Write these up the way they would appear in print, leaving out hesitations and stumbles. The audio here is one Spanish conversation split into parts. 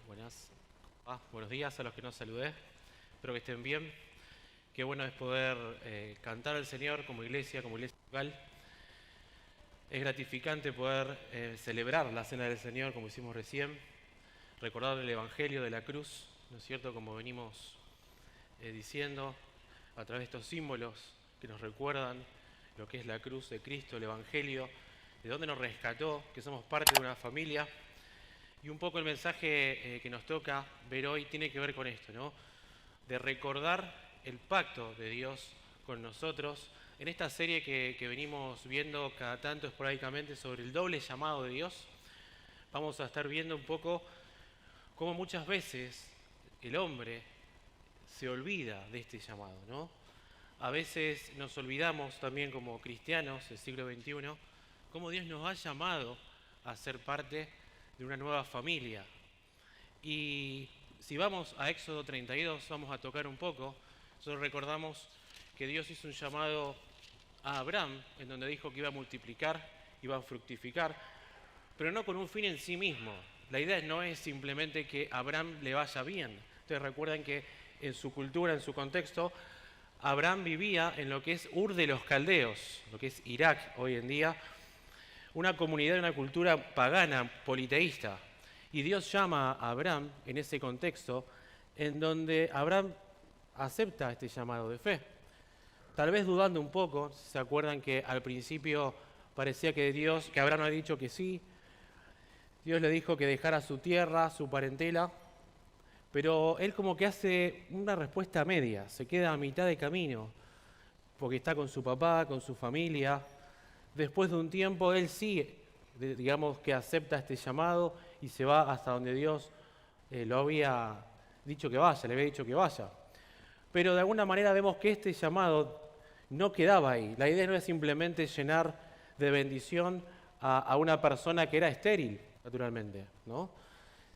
Buenas. Buenos días a los que nos saludé. Espero que estén bien. Qué bueno es poder cantar al Señor como iglesia local. Es gratificante poder celebrar la cena del Señor como hicimos recién, recordar el Evangelio de la cruz, ¿no es cierto? Como venimos diciendo, a través de estos símbolos que nos recuerdan lo que es la cruz de Cristo, el Evangelio, de dónde nos rescató, que somos parte de una familia. Y un poco el mensaje que nos toca ver hoy tiene que ver con esto, ¿no? De recordar el pacto de Dios con nosotros en esta serie que venimos viendo cada tanto esporádicamente sobre el doble llamado de Dios. Vamos a estar viendo un poco cómo muchas veces el hombre se olvida de este llamado, ¿no? A veces nos olvidamos también como cristianos del siglo XXI cómo Dios nos ha llamado a ser parte de una nueva familia. Y si vamos a Éxodo 32, vamos a tocar un poco. Nosotros recordamos que Dios hizo un llamado a Abraham, en donde dijo que iba a multiplicar, iba a fructificar, pero no con un fin en sí mismo. La idea no es simplemente que a Abraham le vaya bien. Ustedes recuerdan que en su cultura, en su contexto, Abraham vivía en lo que es Ur de los Caldeos, lo que es Irak hoy en día, una comunidad, una cultura pagana, politeísta. Y Dios llama a Abraham en ese contexto, en donde Abraham acepta este llamado de fe. Tal vez dudando un poco, se acuerdan que al principio parecía que Abraham había dicho que sí, Dios le dijo que dejara su tierra, su parentela, pero él como que hace una respuesta media, se queda a mitad de camino, porque está con su papá, con su familia. Después de un tiempo, él sí, digamos que acepta este llamado y se va hasta donde Dios lo había dicho que vaya, le había dicho que vaya. Pero de alguna manera vemos que este llamado no quedaba ahí. La idea no es simplemente llenar de bendición a una persona que era estéril, naturalmente, ¿no?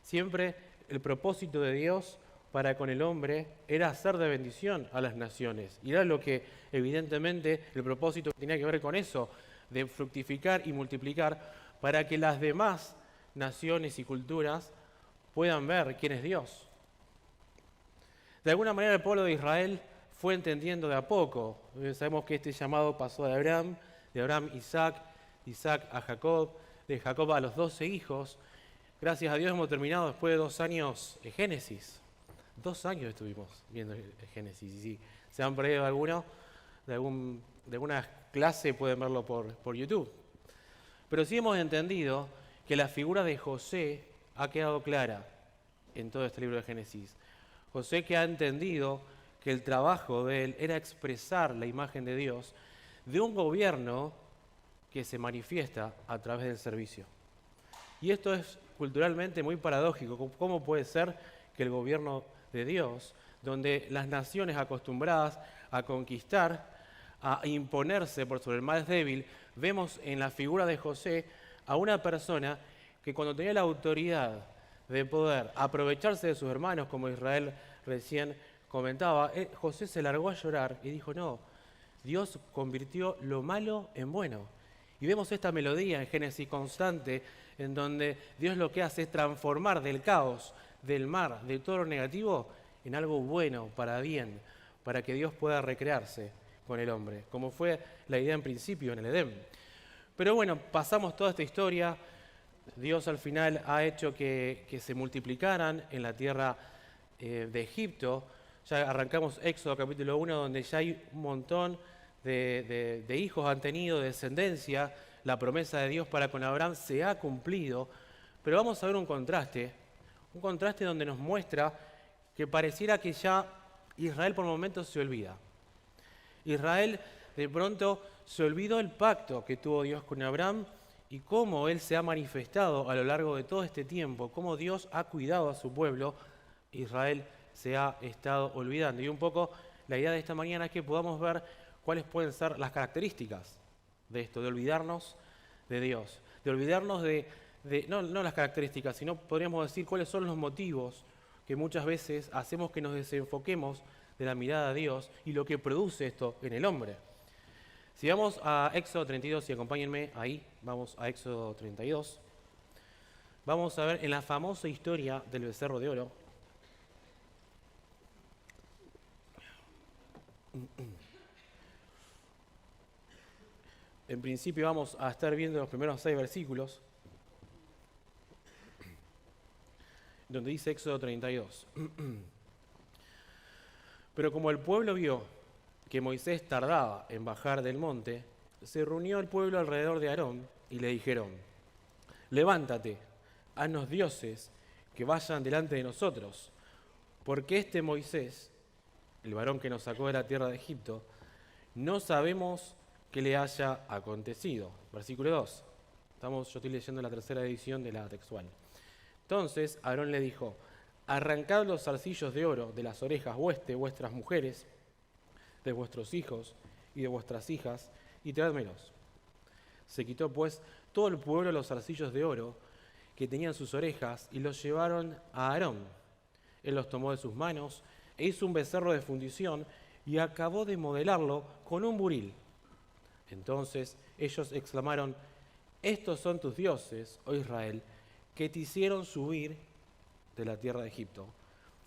Siempre el propósito de Dios para con el hombre era hacer de bendición a las naciones. Y era lo que, evidentemente, el propósito tenía que ver con eso, de fructificar y multiplicar, para que las demás naciones y culturas puedan ver quién es Dios. De alguna manera el pueblo de Israel fue entendiendo de a poco. Sabemos que este llamado pasó de Abraham a Isaac, de Isaac a Jacob, de Jacob a los 12 hijos. Gracias a Dios hemos terminado después de 2 años de Génesis. 2 años estuvimos viendo Génesis. Y si se han perdido alguno de alguna clase, pueden verlo por YouTube. Pero sí hemos entendido que la figura de José ha quedado clara en todo este libro de Génesis. José, que ha entendido que el trabajo de él era expresar la imagen de Dios de un gobierno que se manifiesta a través del servicio. Y esto es culturalmente muy paradójico. ¿Cómo puede ser que el gobierno de Dios, donde las naciones acostumbradas a conquistar, a imponerse por sobre el más débil, vemos en la figura de José a una persona que cuando tenía la autoridad de poder aprovecharse de sus hermanos, como Israel recién comentaba, José se largó a llorar y dijo, no, Dios convirtió lo malo en bueno. Y vemos esta melodía en Génesis constante, en donde Dios lo que hace es transformar del caos, del mar, de todo lo negativo, en algo bueno, para bien, para que Dios pueda recrearse con el hombre, como fue la idea en principio en el Edén. Pero bueno, pasamos toda esta historia. Dios al final ha hecho que se multiplicaran en la tierra de Egipto. Ya arrancamos Éxodo capítulo 1, donde ya hay un montón de hijos han tenido, de descendencia. La promesa de Dios para con Abraham se ha cumplido. Pero vamos a ver un contraste donde nos muestra que pareciera que ya Israel por momentos se olvida. Israel de pronto se olvidó el pacto que tuvo Dios con Abraham y cómo Él se ha manifestado a lo largo de todo este tiempo, cómo Dios ha cuidado a su pueblo. Israel se ha estado olvidando. Y un poco la idea de esta mañana es que podamos ver cuáles pueden ser las características de esto, de olvidarnos de Dios, de olvidarnos no las características, sino podríamos decir cuáles son los motivos que muchas veces hacemos que nos desenfoquemos de la mirada de Dios y lo que produce esto en el hombre. Si vamos a Éxodo 32, y acompáñenme ahí, vamos a Éxodo 32. vamos a ver en la famosa historia del becerro de oro. En principio vamos a estar viendo los primeros 6 versículos, donde dice Éxodo 32. Pero como el pueblo vio que Moisés tardaba en bajar del monte, se reunió el pueblo alrededor de Aarón y le dijeron: levántate, haznos dioses que vayan delante de nosotros, porque este Moisés, el varón que nos sacó de la tierra de Egipto, no sabemos qué le haya acontecido. Versículo 2. Yo estoy leyendo la tercera edición de la textual. Entonces Aarón le dijo: arrancad los zarcillos de oro de las orejas de vuestras mujeres, de vuestros hijos y de vuestras hijas, y traédmelos. Se quitó pues todo el pueblo los zarcillos de oro que tenían sus orejas y los llevaron a Aarón. Él los tomó de sus manos e hizo un becerro de fundición y acabó de modelarlo con un buril. Entonces ellos exclamaron: estos son tus dioses, oh Israel, que te hicieron subir de la tierra de Egipto.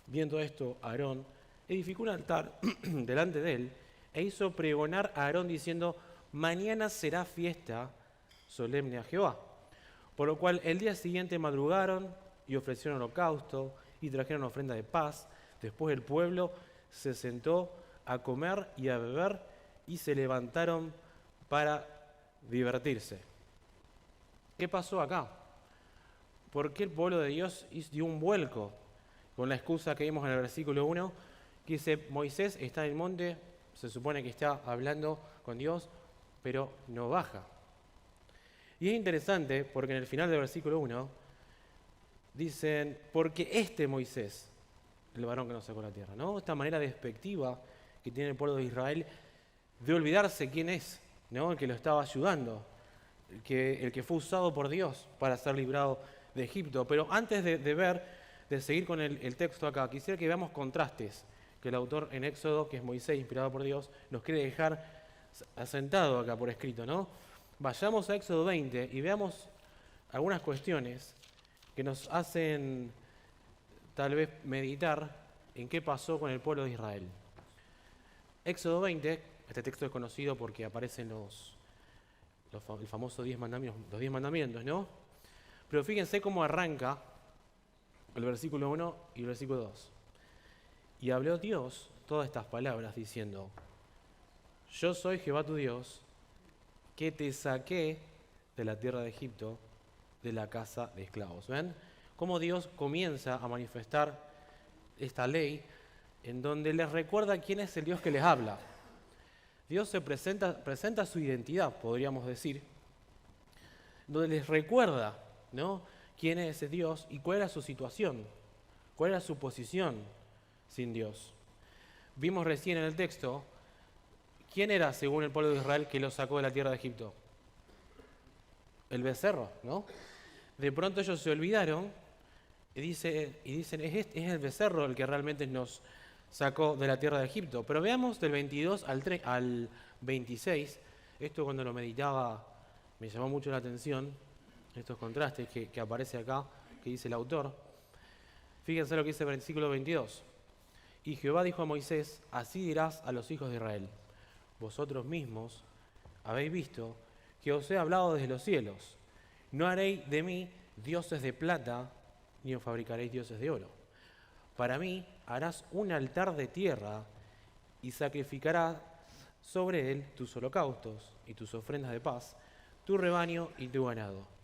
Viendo esto, Aarón edificó un altar delante de él e hizo pregonar a Aarón diciendo: mañana será fiesta solemne a Jehová. Por lo cual el día siguiente madrugaron y ofrecieron holocausto y trajeron ofrenda de paz. Después el pueblo se sentó a comer y a beber y se levantaron para divertirse. ¿Qué pasó acá? ¿Por qué el pueblo de Dios dio un vuelco? Con la excusa que vimos en el versículo 1, que dice: Moisés está en el monte, se supone que está hablando con Dios, pero no baja. Y es interesante porque en el final del versículo 1 dicen: porque este Moisés, el varón que nos sacó la tierra, ¿no? Esta manera despectiva que tiene el pueblo de Israel de olvidarse quién es, ¿no? El que lo estaba ayudando, el que fue usado por Dios para ser librado de Egipto. Pero antes de seguir con el texto acá, quisiera que veamos contrastes que el autor en Éxodo, que es Moisés, inspirado por Dios, nos quiere dejar asentado acá por escrito, ¿no? Vayamos a Éxodo 20 y veamos algunas cuestiones que nos hacen tal vez meditar en qué pasó con el pueblo de Israel. Éxodo 20, este texto es conocido porque aparecen el famoso 10 mandamientos, los 10 mandamientos, ¿no? Pero fíjense cómo arranca el versículo 1 y el versículo 2. Y habló Dios todas estas palabras diciendo: yo soy Jehová tu Dios, que te saqué de la tierra de Egipto, de la casa de esclavos. ¿Ven? Cómo Dios comienza a manifestar esta ley en donde les recuerda quién es el Dios que les habla. Dios se presenta su identidad, podríamos decir, donde les recuerda, ¿no?, quién es ese Dios y cuál era su situación, cuál era su posición sin Dios. Vimos recién en el texto quién era, según el pueblo de Israel, que lo sacó de la tierra de Egipto. El becerro, ¿no? De pronto ellos se olvidaron y dicen, es el becerro el que realmente nos sacó de la tierra de Egipto. Pero veamos del 22 al 26, esto cuando lo meditaba me llamó mucho la atención, estos contrastes que aparece acá, que dice el autor. Fíjense lo que dice el versículo 22. Y Jehová dijo a Moisés: así dirás a los hijos de Israel: vosotros mismos habéis visto que os he hablado desde los cielos. No haréis de mí dioses de plata, ni os fabricaréis dioses de oro. Para mí harás un altar de tierra y sacrificarás sobre él tus holocaustos y tus ofrendas de paz, tu rebaño y tu ganado.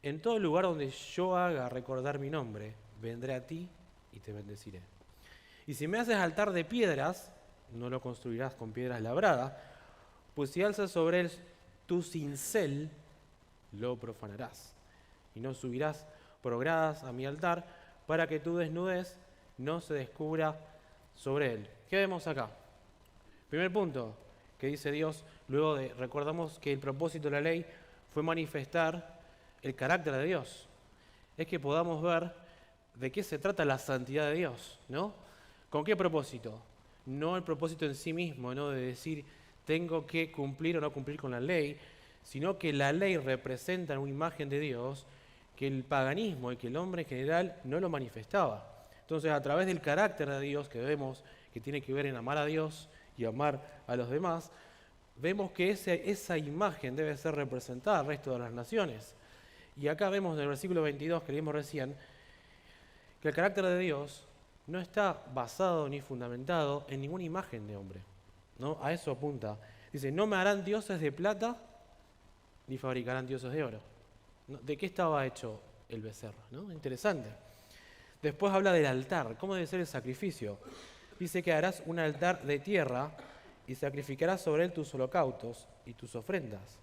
En todo lugar donde yo haga recordar mi nombre, vendré a ti y te bendeciré. Y si me haces altar de piedras, no lo construirás con piedras labradas, pues si alzas sobre él tu cincel, lo profanarás. Y no subirás por gradas a mi altar, para que tu desnudez no se descubra sobre él. ¿Qué vemos acá? Primer punto que dice Dios, luego recordamos que el propósito de la ley fue manifestar el carácter de Dios. Es que podamos ver de qué se trata la santidad de Dios, ¿no? ¿Con qué propósito? No el propósito en sí mismo, ¿no?, de decir tengo que cumplir o no cumplir con la ley, sino que la ley representa una imagen de Dios que el paganismo y que el hombre en general no lo manifestaba. Entonces, a través del carácter de Dios que vemos, que tiene que ver en amar a Dios y amar a los demás, vemos que esa imagen debe ser representada al resto de las naciones. Y acá vemos en el versículo 22 que leímos recién, que el carácter de Dios no está basado ni fundamentado en ninguna imagen de hombre, ¿no? A eso apunta. Dice, no me harán dioses de plata, ni fabricarán dioses de oro. ¿No? ¿De qué estaba hecho el becerro? ¿No? Interesante. Después habla del altar. ¿Cómo debe ser el sacrificio? Dice que harás un altar de tierra y sacrificarás sobre él tus holocaustos y tus ofrendas.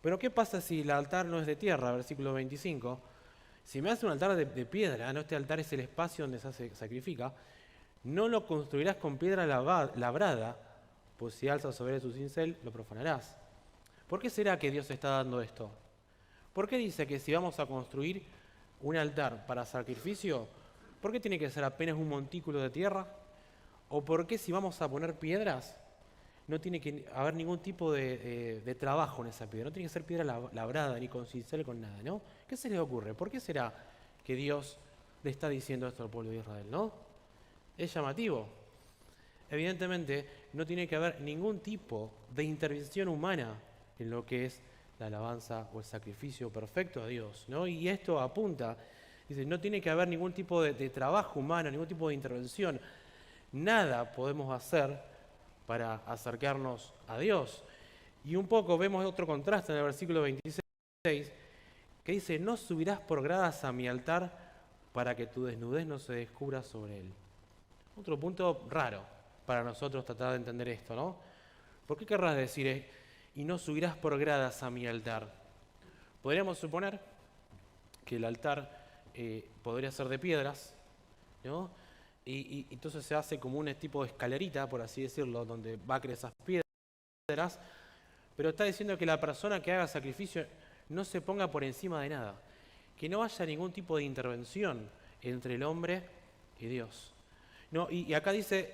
Pero ¿qué pasa si el altar no es de tierra? Versículo 25. Si me hace un altar de piedra, ¿no? Este altar es el espacio donde se sacrifica, no lo construirás con piedra labrada, pues si alzas sobre su cincel, lo profanarás. ¿Por qué será que Dios está dando esto? ¿Por qué dice que si vamos a construir un altar para sacrificio, por qué tiene que ser apenas un montículo de tierra? ¿O por qué si vamos a poner piedras, no tiene que haber ningún tipo de trabajo en esa piedra? No tiene que ser piedra labrada, ni con cincel, con nada, ¿no? ¿Qué se le ocurre? ¿Por qué será que Dios le está diciendo esto al pueblo de Israel, no? Es llamativo. Evidentemente, no tiene que haber ningún tipo de intervención humana en lo que es la alabanza o el sacrificio perfecto a Dios, ¿no? Y esto apunta, dice, no tiene que haber ningún tipo de trabajo humano, ningún tipo de intervención. Nada podemos hacer para acercarnos a Dios. Y un poco vemos otro contraste en el versículo 26, que dice, no subirás por gradas a mi altar para que tu desnudez no se descubra sobre él. Otro punto raro para nosotros tratar de entender esto, ¿no? ¿Por qué querrás decir, y no subirás por gradas a mi altar? Podríamos suponer que el altar podría ser de piedras, ¿no? Y entonces se hace como un tipo de escalerita, por así decirlo, donde va a crecer esas piedras, pero está diciendo que la persona que haga sacrificio no se ponga por encima de nada, que no haya ningún tipo de intervención entre el hombre y Dios. No, y acá dice,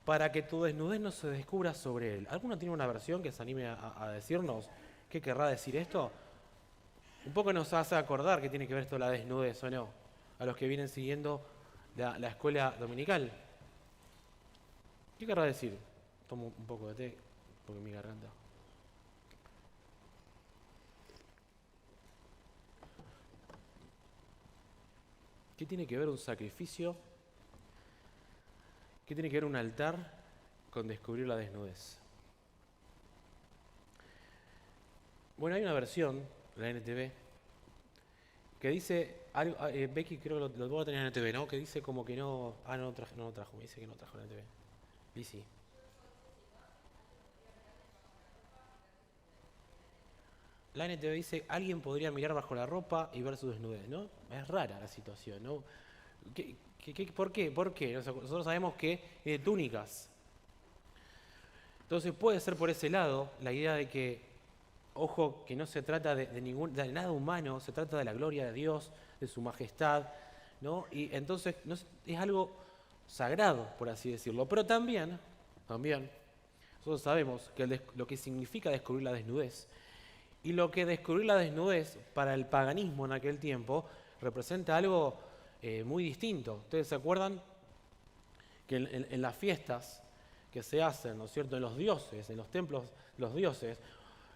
para que tu desnudez no se descubra sobre él. ¿Alguno tiene una versión que se anime a decirnos qué querrá decir esto? Un poco nos hace acordar que tiene que ver esto de la desnudez, ¿o no? A los que vienen siguiendo la escuela dominical. ¿Qué querrá decir? Tomo un poco de té, porque mi garganta. ¿Qué tiene que ver un sacrificio? ¿Qué tiene que ver un altar con descubrir la desnudez? Bueno, hay una versión, la NTV, que dice, algo, Becky creo que lo voy a tener en NTV, ¿no? Que dice como que no, no lo trajo, me dice que no trajo la NTV. Lizzy. La NTV dice, alguien podría mirar bajo la ropa y ver su desnudez, ¿no? Es rara la situación, ¿no? ¿Por qué? ¿Por qué? Nosotros sabemos que es de túnicas. Entonces puede ser por ese lado la idea de que, ojo, que no se trata de nada humano, se trata de la gloria de Dios, de su majestad, ¿no? Y entonces es algo sagrado, por así decirlo. Pero también, nosotros sabemos que lo que significa descubrir la desnudez, y lo que descubrir la desnudez para el paganismo en aquel tiempo representa algo muy distinto. ¿Ustedes se acuerdan que en las fiestas que se hacen, ¿no es cierto?, en los dioses, en los templos, los dioses,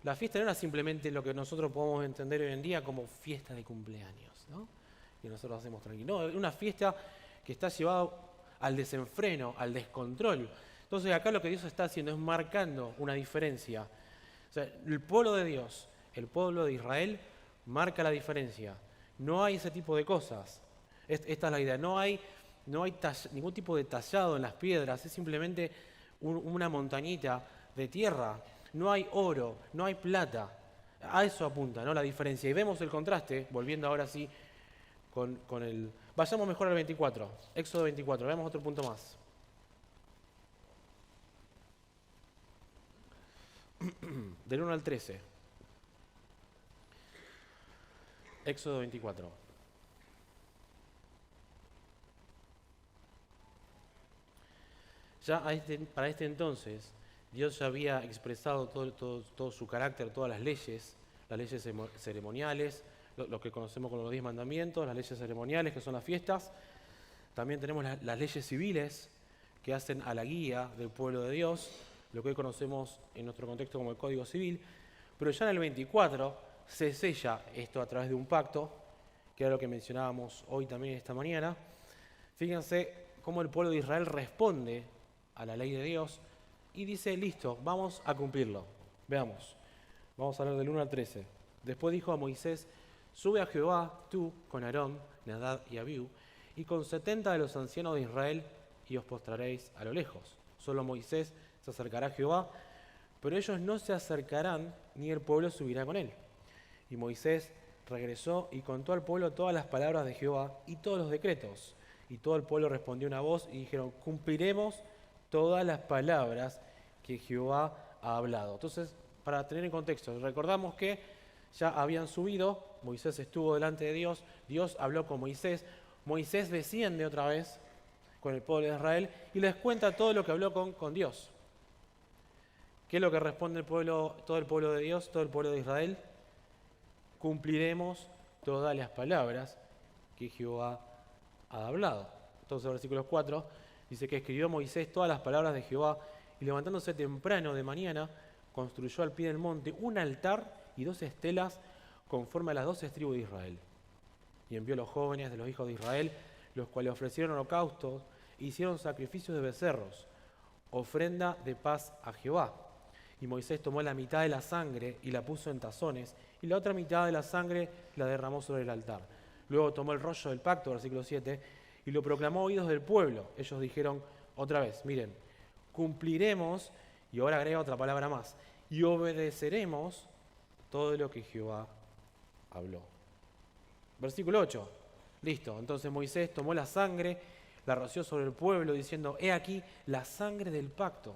la fiesta no era simplemente lo que nosotros podemos entender hoy en día como fiesta de cumpleaños, ¿no? Que nosotros hacemos tranquilo. No, es una fiesta que está llevada al desenfreno, al descontrol. Entonces acá lo que Dios está haciendo es marcando una diferencia. O sea, el pueblo de Dios, el pueblo de Israel, marca la diferencia. No hay ese tipo de cosas. Esta es la idea. No hay ningún tipo de tallado en las piedras. Es simplemente una montañita de tierra. No hay oro, no hay plata. A eso apunta, ¿no? La diferencia. Y vemos el contraste, volviendo ahora sí con el... Vayamos mejor al 24, Éxodo 24, veamos otro punto más. Del 1 al 13. Éxodo 24. Ya para este entonces, Dios ya había expresado todo su carácter, todas las leyes ceremoniales, lo que conocemos como los 10 mandamientos, las leyes ceremoniales, que son las fiestas. También tenemos las leyes civiles, que hacen a la guía del pueblo de Dios, lo que hoy conocemos en nuestro contexto como el Código Civil. Pero ya en el 24 se sella esto a través de un pacto, que era lo que mencionábamos hoy también esta mañana. Fíjense cómo el pueblo de Israel responde a la ley de Dios y dice, listo, vamos a cumplirlo. Veamos, vamos a hablar del 1 al 13. Después dijo a Moisés, sube a Jehová, tú, con Aarón, Nadab y Abiú, y con 70 de los ancianos de Israel, y os postraréis a lo lejos. Solo Moisés se acercará a Jehová, pero ellos no se acercarán, ni el pueblo subirá con él. Y Moisés regresó y contó al pueblo todas las palabras de Jehová y todos los decretos. Y todo el pueblo respondió una voz y dijeron, cumpliremos todas las palabras que Jehová ha hablado. Entonces, para tener en contexto, recordamos que ya habían subido, Moisés estuvo delante de Dios, Dios habló con Moisés, Moisés desciende otra vez con el pueblo de Israel y les cuenta todo lo que habló con Dios. ¿Qué es lo que responde todo el pueblo de Dios, todo el pueblo de Israel? Cumpliremos todas las palabras que Jehová ha hablado. Entonces, versículo 4 dice que escribió Moisés todas las palabras de Jehová y levantándose temprano de mañana, construyó al pie del monte un altar y 2 estelas conforme a las 12 tribus de Israel. Y envió a los jóvenes de los hijos de Israel, los cuales ofrecieron holocaustos e hicieron sacrificios de becerros, ofrenda de paz a Jehová. Y Moisés tomó la mitad de la sangre y la puso en tazones, y la otra mitad de la sangre la derramó sobre el altar. Luego tomó el rollo del pacto, versículo 7, y lo proclamó a oídos del pueblo. Ellos dijeron otra vez, miren, cumpliremos, y ahora agrega otra palabra más, y obedeceremos todo lo que Jehová habló. Versículo 8, listo, entonces Moisés tomó la sangre, la roció sobre el pueblo, diciendo, he aquí la sangre del pacto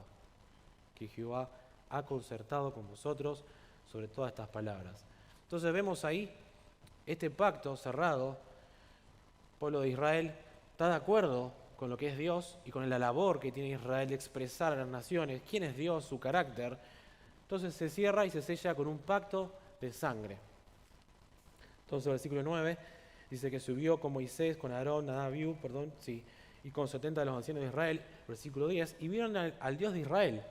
que Jehová ha concertado con vosotros sobre todas estas palabras. Entonces vemos ahí este pacto cerrado, el pueblo de Israel está de acuerdo con lo que es Dios y con la labor que tiene Israel de expresar a las naciones quién es Dios, su carácter. Entonces se cierra y se sella con un pacto de sangre. Entonces el versículo 9 dice que subió con Moisés, con Aarón, Nadab, y con 70 de los ancianos de Israel, versículo 10, y vieron al Dios de Israel.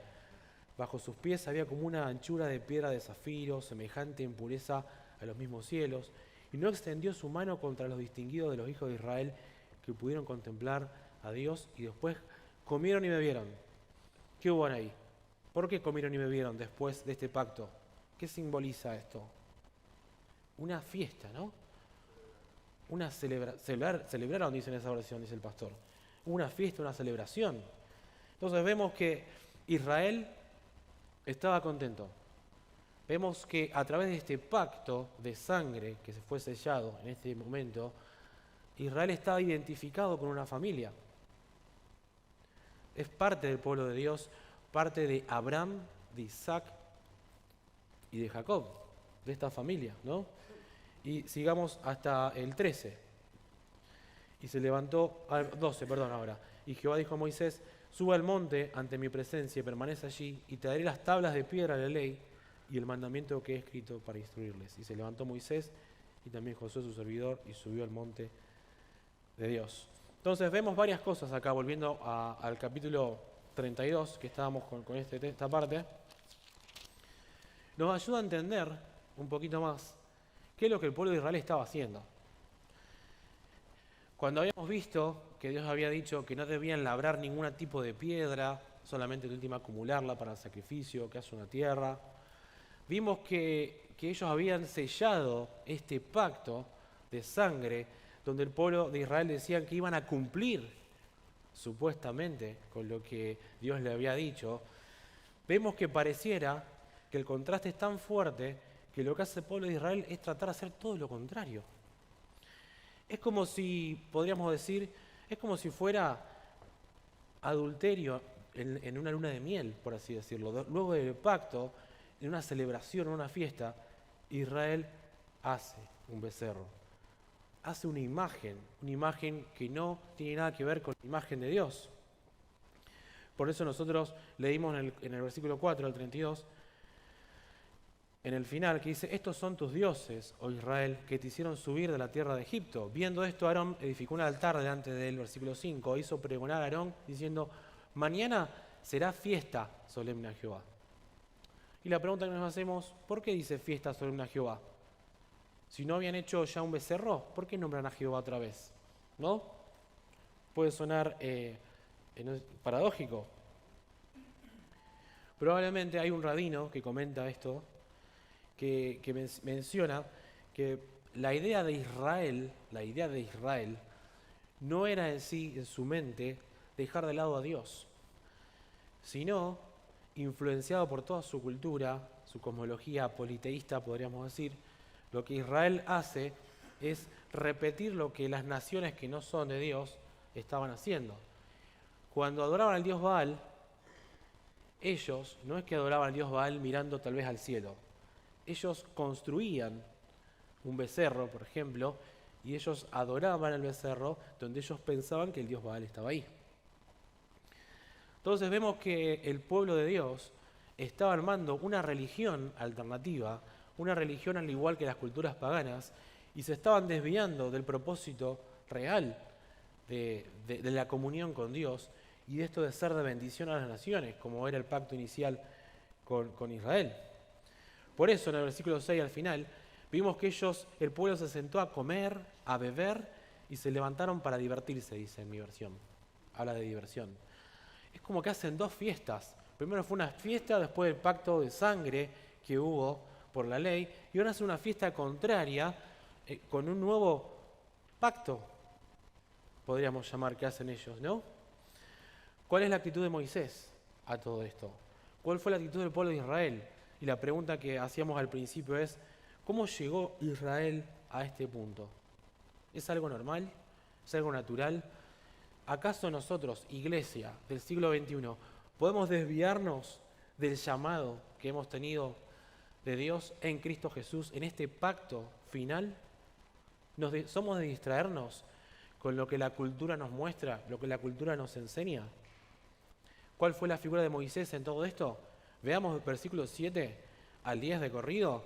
Bajo sus pies había como una anchura de piedra de zafiro, semejante en pureza a los mismos cielos, y no extendió su mano contra los distinguidos de los hijos de Israel que pudieron contemplar a Dios, y después comieron y bebieron. ¿Qué hubo ahí? ¿Por qué comieron y bebieron después de este pacto? ¿Qué simboliza esto? Una fiesta, ¿no? Celebraron, dice en esa oración, dice el pastor. Una fiesta, una celebración. Entonces vemos que Israel estaba contento. Vemos que a través de este pacto de sangre que se fue sellado en este momento, Israel estaba identificado con una familia. Es parte del pueblo de Dios, parte de Abraham, de Isaac y de Jacob, de esta familia, ¿no? Y sigamos hasta el 13. Y se levantó, 12, perdón, ahora. Y Jehová dijo a Moisés, suba al monte ante mi presencia y permanece allí, y te daré las tablas de piedra de la ley y el mandamiento que he escrito para instruirles. Y se levantó Moisés y también Josué su servidor y subió al monte de Dios. Entonces vemos varias cosas acá, volviendo al capítulo 32, que estábamos con esta parte. Nos ayuda a entender un poquito más qué es lo que el pueblo de Israel estaba haciendo. Cuando habíamos visto que Dios había dicho que no debían labrar ningún tipo de piedra, solamente de última acumularla para el sacrificio que hace una tierra, vimos que ellos habían sellado este pacto de sangre, donde el pueblo de Israel decían que iban a cumplir supuestamente con lo que Dios le había dicho. Vemos que pareciera que el contraste es tan fuerte que lo que hace el pueblo de Israel es tratar de hacer todo lo contrario. Es como si, podríamos decir, es como si fuera adulterio en una luna de miel, por así decirlo. Luego del pacto, en una celebración, en una fiesta, Israel hace un becerro. Hace una imagen que no tiene nada que ver con la imagen de Dios. Por eso nosotros leímos en el versículo 4 al 32, en el final, que dice, estos son tus dioses, oh Israel, que te hicieron subir de la tierra de Egipto. Viendo esto, Aarón edificó un altar delante del versículo 5, hizo pregonar a Aarón diciendo, mañana será fiesta solemne a Jehová. Y la pregunta que nos hacemos, ¿por qué dice fiesta solemne a Jehová? Si no habían hecho ya un becerro, ¿por qué nombran a Jehová otra vez? ¿No? Puede sonar paradójico. Probablemente hay un rabino que comenta esto, que menciona que la idea de Israel no era en sí, en su mente, dejar de lado a Dios, sino influenciado por toda su cultura, su cosmología politeísta, podríamos decir, lo que Israel hace es repetir lo que las naciones que no son de Dios estaban haciendo. Cuando adoraban al dios Baal, ellos no es que adoraban al dios Baal mirando tal vez al cielo. Ellos construían un becerro, por ejemplo, y ellos adoraban al becerro donde ellos pensaban que el dios Baal estaba ahí. Entonces vemos que el pueblo de Dios estaba armando una religión alternativa, una religión al igual que las culturas paganas, y se estaban desviando del propósito real de la comunión con Dios y de esto de ser de bendición a las naciones, como era el pacto inicial con Israel. Por eso en el versículo 6 al final, vimos que el pueblo se sentó a comer, a beber y se levantaron para divertirse, dice en mi versión. Habla de diversión. Es como que hacen dos fiestas. Primero fue una fiesta después del pacto de sangre que hubo por la ley, y ahora hacen una fiesta contraria con un nuevo pacto, podríamos llamar, que hacen ellos, ¿no? ¿Cuál es la actitud de Moisés a todo esto? ¿Cuál fue la actitud del pueblo de Israel? Y la pregunta que hacíamos al principio es, ¿cómo llegó Israel a este punto? ¿Es algo normal? ¿Es algo natural? ¿Acaso nosotros, iglesia del siglo XXI, podemos desviarnos del llamado que hemos tenido de Dios en Cristo Jesús en este pacto final? ¿Somos de distraernos con lo que la cultura nos muestra, lo que la cultura nos enseña? ¿Cuál fue la figura de Moisés en todo esto? Veamos el versículo 7 al 10 de corrido.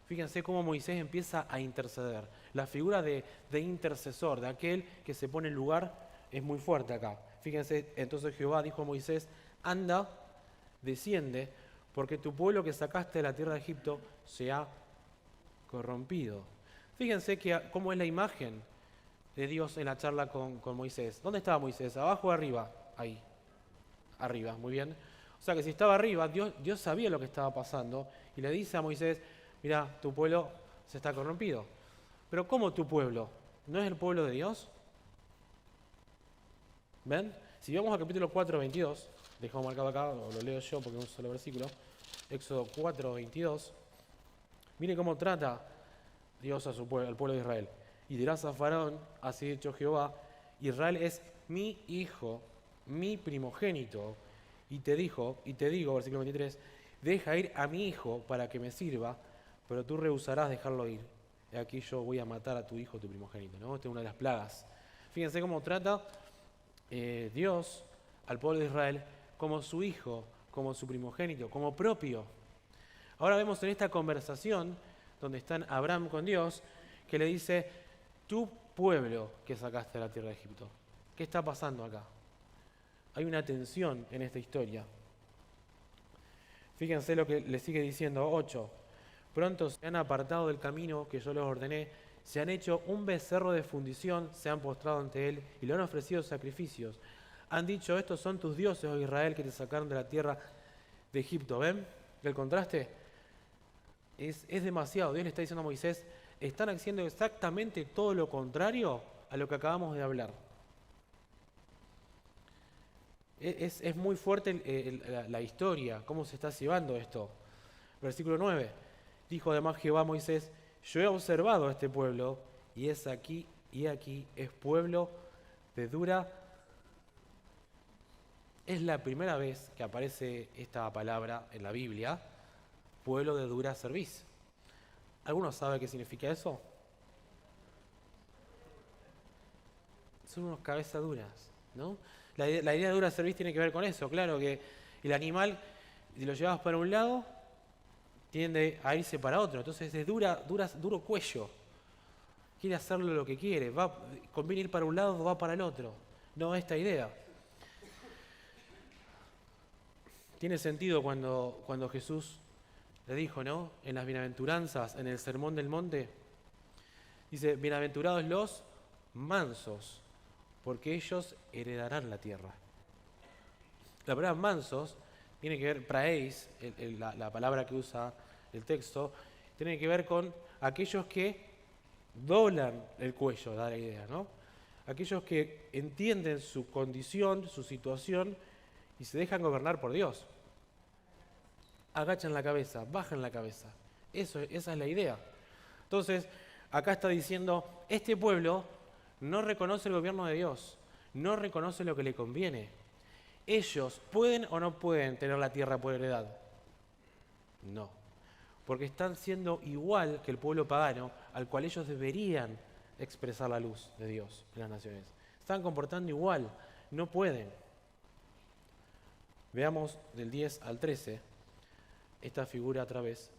Fíjense cómo Moisés empieza a interceder. La figura de intercesor, de aquel que se pone en lugar, es muy fuerte acá. Fíjense, entonces Jehová dijo a Moisés, anda, desciende, porque tu pueblo que sacaste de la tierra de Egipto se ha corrompido. Fíjense cómo es la imagen de Dios en la charla con Moisés. ¿Dónde estaba Moisés? ¿Abajo o arriba? Ahí. Arriba, muy bien. O sea que si estaba arriba, Dios sabía lo que estaba pasando y le dice a Moisés, mira, tu pueblo se está corrompido. Pero ¿cómo tu pueblo? ¿No es el pueblo de Dios? ¿Ven? Si vamos al capítulo 4, 22, dejamos marcado acá, lo leo yo porque es un solo versículo, Éxodo 4, 22, mire cómo trata Dios a al pueblo de Israel. Y dirás a Faraón, así ha dicho Jehová, Israel es mi hijo, mi primogénito, y te digo, versículo 23, deja ir a mi hijo para que me sirva, pero tú rehusarás dejarlo ir. Y aquí yo voy a matar a tu hijo, tu primogénito, ¿no? Esta es una de las plagas. Fíjense cómo trata Dios al pueblo de Israel como su hijo, como su primogénito, como propio. Ahora vemos en esta conversación donde están Abraham con Dios, que le dice, tu pueblo que sacaste de la tierra de Egipto. ¿Qué está pasando acá? Hay una tensión en esta historia. Fíjense lo que le sigue diciendo, 8. Pronto se han apartado del camino que yo les ordené, se han hecho un becerro de fundición, se han postrado ante él y le han ofrecido sacrificios. Han dicho, estos son tus dioses, oh Israel, que te sacaron de la tierra de Egipto. ¿Ven el contraste? Es demasiado. Dios le está diciendo a Moisés, están haciendo exactamente todo lo contrario a lo que acabamos de hablar. Es muy fuerte la historia, cómo se está llevando esto. Versículo 9. Dijo además Jehová a Moisés, yo he observado a este pueblo, y aquí es pueblo de dura. Es la primera vez que aparece esta palabra en la Biblia, pueblo de dura cerviz. ¿Alguno sabe qué significa eso? Son unos cabezas duras, ¿no? La idea de dura cerviz tiene que ver con eso, claro, que el animal, si lo llevabas para un lado, tiende a irse para otro. Entonces es duro cuello. Quiere hacerlo lo que quiere. Conviene ir para un lado o va para el otro. No esta idea. Tiene sentido cuando Jesús le dijo, ¿no? En las bienaventuranzas, en el Sermón del Monte, dice, bienaventurados los mansos, porque ellos heredarán la tierra. La palabra mansos tiene que ver, praeis, la palabra que usa el texto, tiene que ver con aquellos que doblan el cuello, da la idea, ¿no? Aquellos que entienden su condición, su situación y se dejan gobernar por Dios. Agachan la cabeza, bajan la cabeza. Esa es la idea. Entonces, acá está diciendo, este pueblo no reconoce el gobierno de Dios, no reconoce lo que le conviene. ¿Ellos pueden o no pueden tener la tierra por heredad? No, porque están siendo igual que el pueblo pagano, al cual ellos deberían expresar la luz de Dios en las naciones. Están comportando igual, no pueden. Veamos del 10 al 13 esta figura a través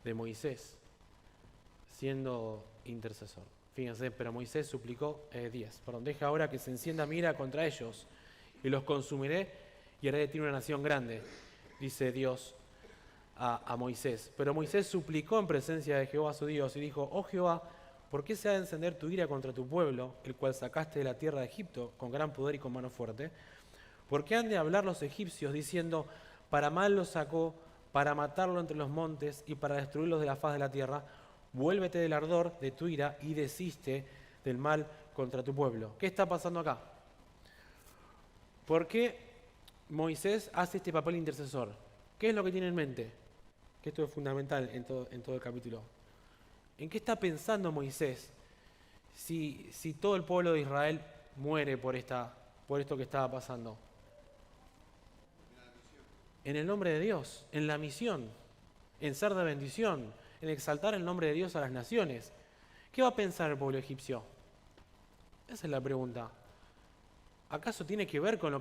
de Moisés siendo intercesor. Fíjense, pero Moisés suplicó, deja ahora que se encienda mi ira contra ellos y los consumiré y haré de ti una nación grande, dice Dios a Moisés. Pero Moisés suplicó en presencia de Jehová su Dios y dijo, oh Jehová, ¿por qué se ha de encender tu ira contra tu pueblo, el cual sacaste de la tierra de Egipto con gran poder y con mano fuerte? ¿Por qué han de hablar los egipcios diciendo, para mal los sacó, para matarlo entre los montes y para destruirlos de la faz de la tierra? Vuélvete del ardor de tu ira y desiste del mal contra tu pueblo. ¿Qué está pasando acá? ¿Por qué Moisés hace este papel intercesor? ¿Qué es lo que tiene en mente? Que esto es fundamental en todo el capítulo. ¿En qué está pensando Moisés si todo el pueblo de Israel muere por esto que estaba pasando? En el nombre de Dios, en la misión, en ser de bendición, en exaltar el nombre de Dios a las naciones. ¿Qué va a pensar el pueblo egipcio? Esa es la pregunta. ¿Acaso tiene que ver con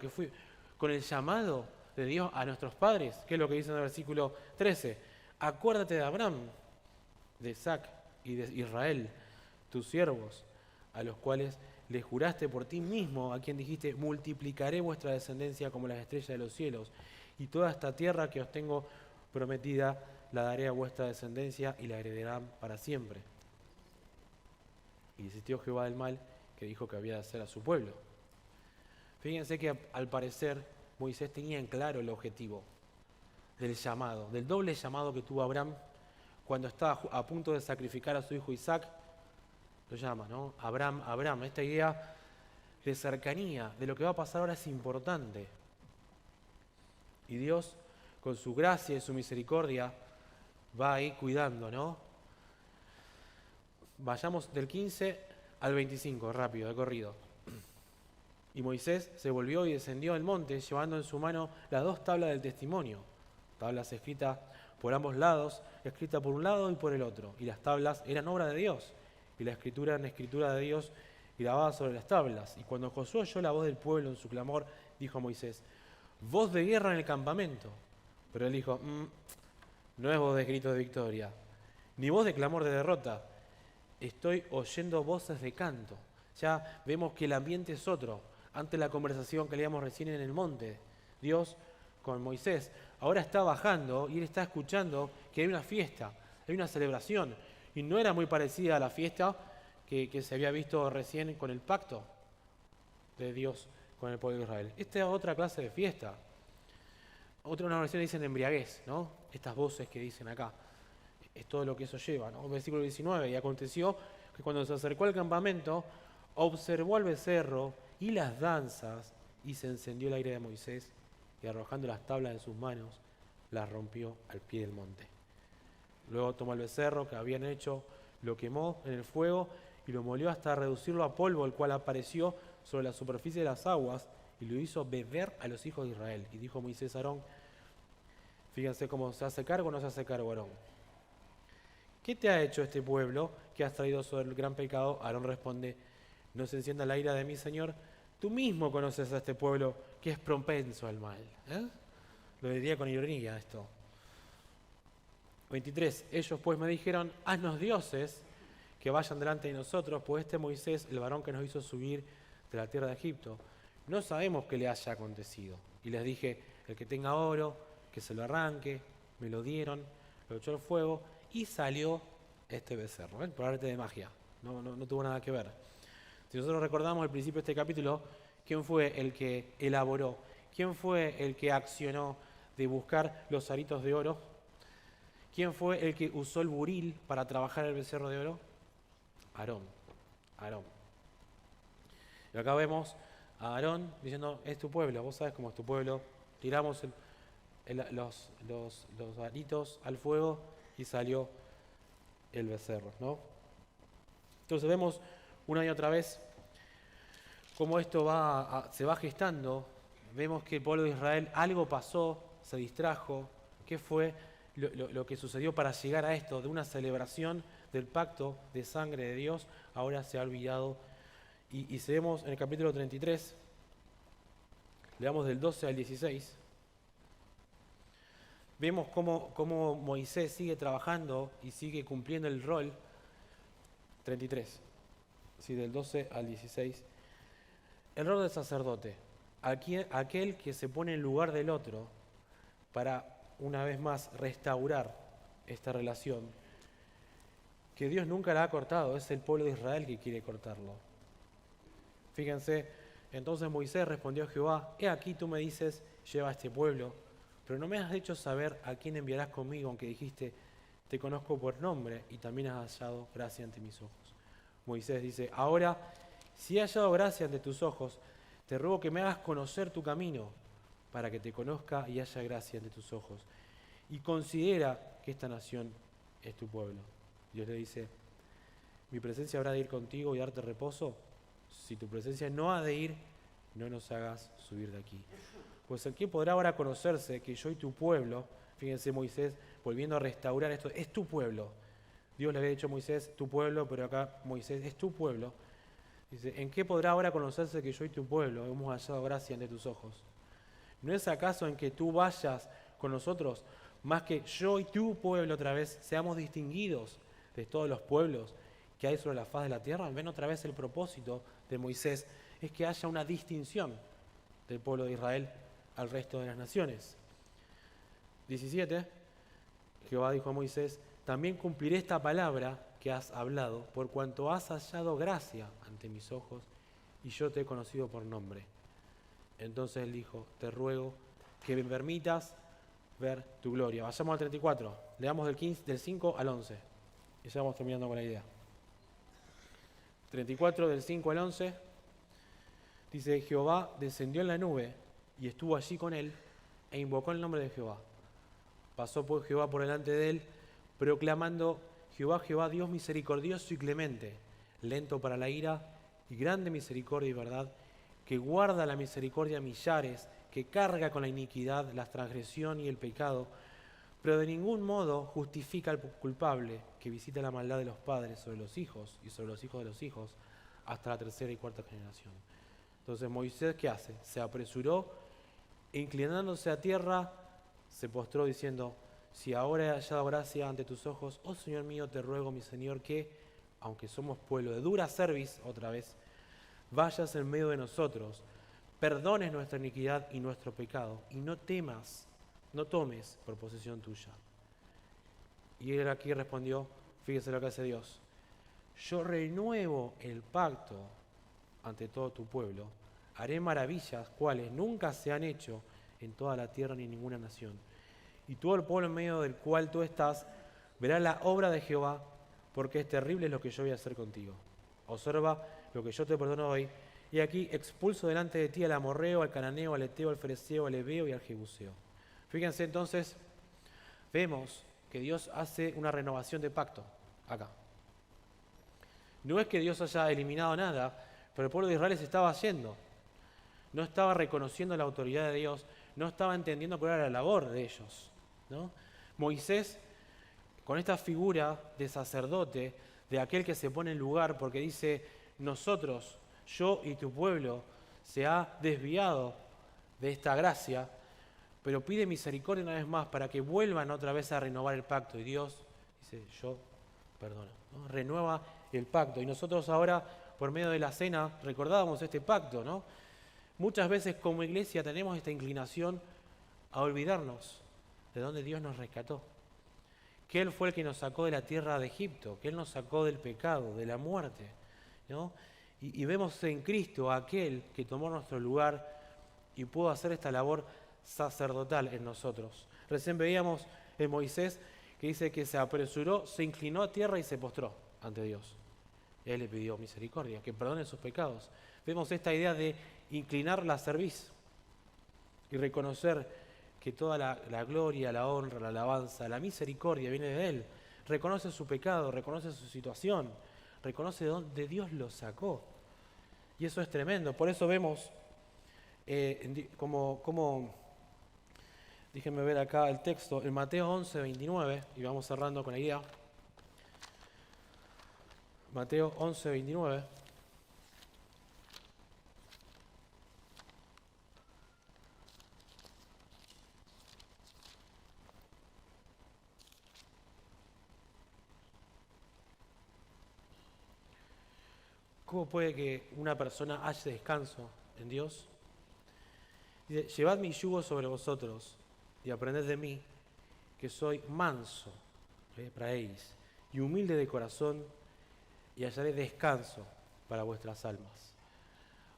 con el llamado de Dios a nuestros padres? ¿Qué es lo que dice en el versículo 13? Acuérdate de Abraham, de Isaac y de Israel, tus siervos, a los cuales le juraste por ti mismo, a quien dijiste, multiplicaré vuestra descendencia como las estrellas de los cielos, y toda esta tierra que os tengo prometida la daré a vuestra descendencia y la heredarán para siempre. Y desistió Jehová del mal que dijo que había de hacer a su pueblo. Fíjense que al parecer Moisés tenía en claro el objetivo del llamado, del doble llamado que tuvo Abraham cuando estaba a punto de sacrificar a su hijo Isaac. Lo llama, ¿no? Abraham, Abraham. Esta idea de cercanía, de lo que va a pasar ahora es importante. Y Dios, con su gracia y su misericordia, va ahí cuidando, ¿no? Vayamos del 15 al 25, rápido, de corrido. Y Moisés se volvió y descendió al monte, llevando en su mano las 2 tablas del testimonio. Tablas escritas por ambos lados, escritas por un lado y por el otro. Y las tablas eran obra de Dios, y la escritura era escritura de Dios grabada sobre las tablas. Y cuando Josué oyó la voz del pueblo en su clamor, dijo a Moisés, voz de guerra en el campamento. Pero él dijo, no es voz de grito de victoria, ni voz de clamor de derrota. Estoy oyendo voces de canto. Ya vemos que el ambiente es otro. Antes la conversación que leíamos recién en el monte, Dios con Moisés, ahora está bajando y él está escuchando que hay una fiesta, hay una celebración. Y no era muy parecida a la fiesta que se había visto recién con el pacto de Dios con el pueblo de Israel. Esta es otra clase de fiesta. Una versión dicen embriaguez, ¿no? Estas voces que dicen acá. Es todo lo que eso lleva, ¿no? Versículo 19. Y aconteció que cuando se acercó al campamento, observó al becerro y las danzas, y se encendió el aire de Moisés, y arrojando las tablas en sus manos, las rompió al pie del monte. Luego tomó el becerro que habían hecho, lo quemó en el fuego y lo molió hasta reducirlo a polvo, el cual apareció sobre la superficie de las aguas, y lo hizo beber a los hijos de Israel. Y dijo Moisés a Aarón, fíjense cómo se hace cargo o no se hace cargo Aarón. ¿Qué te ha hecho este pueblo que has traído sobre el gran pecado? Aarón responde, no se encienda la ira de mi Señor, tú mismo conoces a este pueblo que es propenso al mal. Lo diría con ironía esto. 23. Ellos pues me dijeron, haznos dioses que vayan delante de nosotros, pues este Moisés, el varón que nos hizo subir de la tierra de Egipto, no sabemos qué le haya acontecido. Y les dije, el que tenga oro, que se lo arranque. Me lo dieron, lo echó al fuego y salió este becerro, por arte de magia. No tuvo nada que ver. Si nosotros recordamos al principio de este capítulo, ¿quién fue el que elaboró? ¿Quién fue el que accionó de buscar los aritos de oro? ¿Quién fue el que usó el buril para trabajar el becerro de oro? Aarón. Y acá vemos a Aarón diciendo, es tu pueblo, vos sabés cómo es tu pueblo. Tiramos los aritos al fuego y salió el becerro, ¿no? Entonces vemos una y otra vez cómo esto se va gestando. Vemos que el pueblo de Israel algo pasó, se distrajo. ¿Qué fue lo que sucedió para llegar a esto? De una celebración del pacto de sangre de Dios, ahora se ha olvidado. Y si vemos en el capítulo 33, leamos del 12 al 16, vemos cómo Moisés sigue trabajando y sigue cumpliendo el rol. 33, sí, del 12 al 16. El rol del sacerdote, aquel que se pone en lugar del otro para, una vez más, restaurar esta relación, que Dios nunca la ha cortado, es el pueblo de Israel que quiere cortarlo. Fíjense, entonces Moisés respondió a Jehová, he aquí tú me dices, lleva a este pueblo, pero no me has hecho saber a quién enviarás conmigo, aunque dijiste, te conozco por nombre y también has hallado gracia ante mis ojos. Moisés dice, ahora, si he hallado gracia ante tus ojos, te ruego que me hagas conocer tu camino, para que te conozca y haya gracia ante tus ojos. Y considera que esta nación es tu pueblo. Dios le dice, mi presencia habrá de ir contigo y darte reposo. Si tu presencia no ha de ir, no nos hagas subir de aquí. Pues el que podrá ahora conocerse que yo y tu pueblo, fíjense Moisés volviendo a restaurar esto, es tu pueblo. Dios le había dicho a Moisés, tu pueblo, pero acá Moisés, es tu pueblo. Dice, ¿en qué podrá ahora conocerse que yo y tu pueblo hemos hallado gracia ante tus ojos? ¿No es acaso en que tú vayas con nosotros, más que yo y tu pueblo otra vez seamos distinguidos de todos los pueblos que hay sobre la faz de la tierra? Ven otra vez el propósito de Moisés, es que haya una distinción del pueblo de Israel al resto de las naciones. 17, Jehová dijo a Moisés, también cumpliré esta palabra que has hablado, por cuanto has hallado gracia ante mis ojos, y yo te he conocido por nombre. Entonces él dijo, te ruego que me permitas ver tu gloria. Vayamos al 34, leamos del 5 al 11, y ya vamos terminando con la idea. 34 del 5 al 11, dice, Jehová descendió en la nube y estuvo allí con él, e invocó el nombre de Jehová. Pasó pues Jehová por delante de él, proclamando, Jehová, Jehová, Dios misericordioso y clemente, lento para la ira y grande misericordia y verdad, que guarda la misericordia a millares, que carga con la iniquidad, la transgresión y el pecado, pero de ningún modo justifica al culpable, que visita la maldad de los padres sobre los hijos y sobre los hijos de los hijos, hasta la tercera y cuarta generación. Entonces Moisés, ¿qué hace? Se apresuró, inclinándose a tierra, se postró diciendo, si ahora he hallado gracia ante tus ojos, oh Señor mío, te ruego, mi Señor, que, aunque somos pueblo de dura cerviz, otra vez, vayas en medio de nosotros, perdones nuestra iniquidad y nuestro pecado, y no temas, no tomes por posesión tuya. Y él aquí respondió, fíjese lo que hace Dios, yo renuevo el pacto ante todo tu pueblo, haré maravillas cuales nunca se han hecho en toda la tierra ni en ninguna nación. Y todo el pueblo en medio del cual tú estás verá la obra de Jehová, porque es terrible lo que yo voy a hacer contigo. Observa lo que yo te perdono hoy, y aquí expulso delante de ti al amorreo, al cananeo, al eteo, al fereceo, al heveo y al jebuseo. Fíjense entonces, vemos que Dios hace una renovación de pacto acá. No es que Dios haya eliminado nada, pero el pueblo de Israel se estaba yendo. No estaba reconociendo la autoridad de Dios, no estaba entendiendo cuál era la labor de ellos, ¿no? Moisés, con esta figura de sacerdote, de aquel que se pone en lugar, porque dice, nosotros, yo y tu pueblo, se ha desviado de esta gracia, pero pide misericordia una vez más para que vuelvan otra vez a renovar el pacto. Y Dios dice, yo perdono, ¿no? Renueva el pacto. Y nosotros ahora, por medio de la cena, recordábamos este pacto, ¿no? Muchas veces como iglesia tenemos esta inclinación a olvidarnos de dónde Dios nos rescató. Que Él fue el que nos sacó de la tierra de Egipto, que Él nos sacó del pecado, de la muerte, ¿no? Y vemos en Cristo a aquel que tomó nuestro lugar y pudo hacer esta labor sacerdotal en nosotros. Recién veíamos en Moisés que dice que se apresuró, se inclinó a tierra y se postró ante Dios. Él le pidió misericordia, que perdone sus pecados. Vemos esta idea de inclinar la cerviz y reconocer que toda la gloria, la honra, la alabanza, la misericordia viene de Él. Reconoce su pecado, reconoce su situación, reconoce de dónde Dios lo sacó. Y eso es tremendo. Por eso vemos déjenme ver acá el texto, en Mateo 11, 29, y vamos cerrando con la idea. Mateo 11, 29. ¿Cómo puede que una persona halle descanso en Dios? Dice, llevad mi yugo sobre vosotros y aprended de mí, que soy manso, praeis, y humilde de corazón, y hallaré descanso para vuestras almas.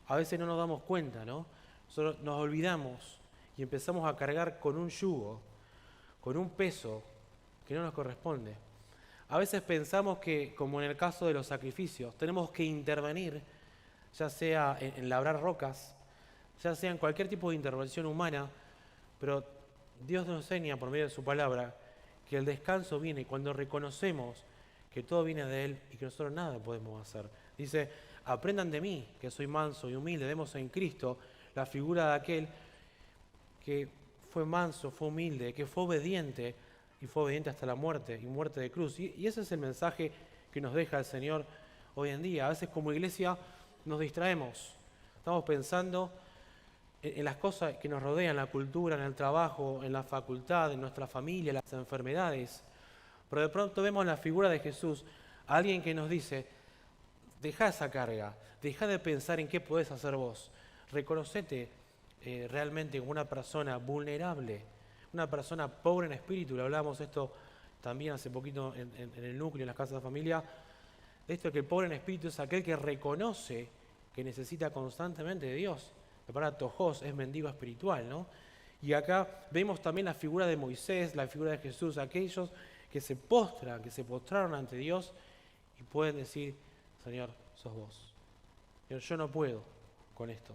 A veces no nos damos cuenta, ¿no? Nosotros nos olvidamos y empezamos a cargar con un yugo, con un peso que no nos corresponde. A veces pensamos que, como en el caso de los sacrificios, tenemos que intervenir, ya sea en labrar rocas, ya sea en cualquier tipo de intervención humana, pero Dios nos enseña por medio de su palabra que el descanso viene cuando reconocemos que todo viene de Él y que nosotros nada podemos hacer. Dice, aprendan de mí, que soy manso y humilde. Vemos en Cristo la figura de aquel que fue manso, fue humilde, que fue obediente y fue obediente hasta la muerte y muerte de cruz. Y ese es el mensaje que nos deja el Señor hoy en día. A veces como iglesia nos distraemos, estamos pensando en las cosas que nos rodean, la cultura, en el trabajo, en la facultad, en nuestra familia, las enfermedades. Pero de pronto vemos la figura de Jesús, alguien que nos dice, deja esa carga, deja de pensar en qué podés hacer vos, reconocete realmente como una persona vulnerable, una persona pobre en espíritu. Le hablamos esto también hace poquito en el núcleo, en las casas de familia, de esto que el pobre en espíritu es aquel que reconoce que necesita constantemente de Dios. La palabra tojos es mendigo espiritual, ¿no? Y acá vemos también la figura de Moisés, la figura de Jesús, aquellos que se postran, que se postraron ante Dios y pueden decir, Señor, sos vos. Señor, yo no puedo con esto.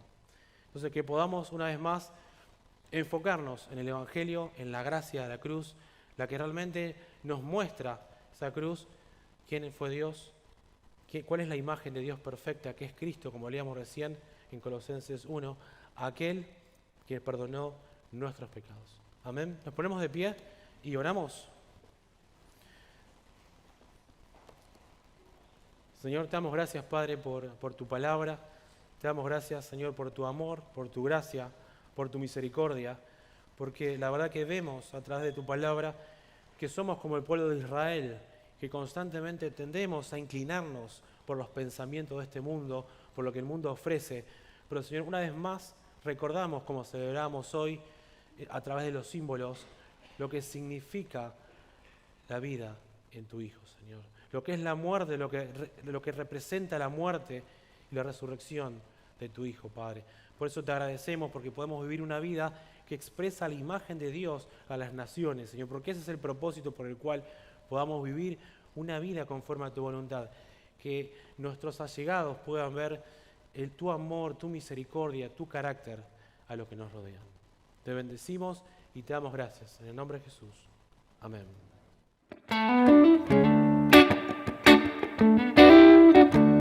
Entonces que podamos una vez más enfocarnos en el Evangelio, en la gracia de la cruz, la que realmente nos muestra esa cruz, quién fue Dios, cuál es la imagen de Dios perfecta, que es Cristo, como leíamos recién en Colosenses 1, aquel que perdonó nuestros pecados. Amén. Nos ponemos de pie y oramos. Señor, te damos gracias, Padre, por tu palabra. Te damos gracias, Señor, por tu amor, por tu gracia, por tu misericordia, porque la verdad que vemos a través de tu palabra que somos como el pueblo de Israel, que constantemente tendemos a inclinarnos por los pensamientos de este mundo, por lo que el mundo ofrece. Pero, Señor, una vez más recordamos, como celebramos hoy, a través de los símbolos, lo que significa la vida en tu Hijo, Señor. Lo que es la muerte, lo que representa la muerte y la resurrección de tu Hijo, Padre. Por eso te agradecemos, porque podemos vivir una vida que expresa la imagen de Dios a las naciones, Señor, porque ese es el propósito por el cual podamos vivir una vida conforme a tu voluntad. Que nuestros allegados puedan ver tu amor, tu misericordia, tu carácter a los que nos rodean. Te bendecimos y te damos gracias. En el nombre de Jesús. Amén.